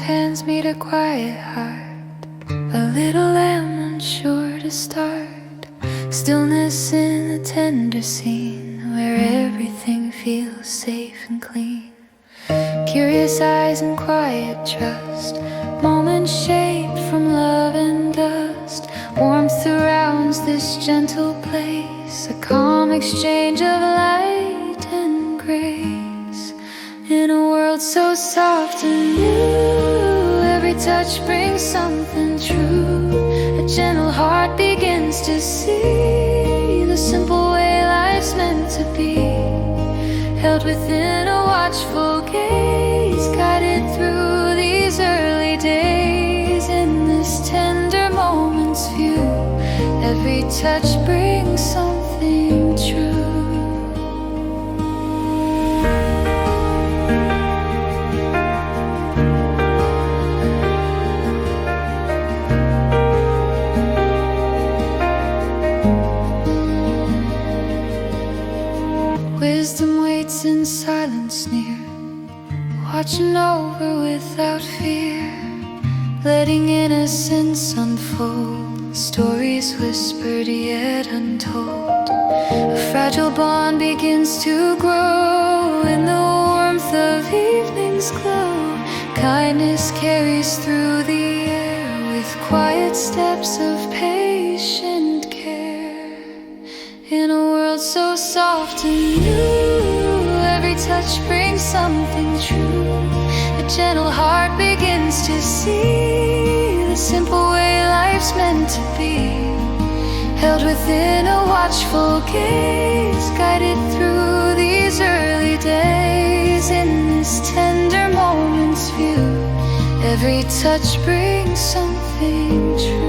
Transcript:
hands meet a quiet heart, a little lamb unsure to start. Stillness in a tender scene where everything feels safe and clean. Curious eyes and quiet trust, moments shaped from love and dust. Warmth surrounds this gentle place, a calm exchange of light and grace. In a world so soft and new, every touch brings something true. A gentle heart begins to see the simple way life's meant to be, held within a watchful gaze, guided through these early days. In this tender moment's view, every touch brings something true. Wisdom waits in silence near, watching over without fear, letting innocence unfold, stories whispered yet untold. A fragile bond begins to grow in the warmth of evening's glow. Kindness carries through the air with quiet steps of patient care. In a world so soft and new, every touch brings something true. A gentle heart begins to see the simple way life's meant to be, held within a watchful gaze, guided through these early days. In this tender moment's view, every touch brings something true.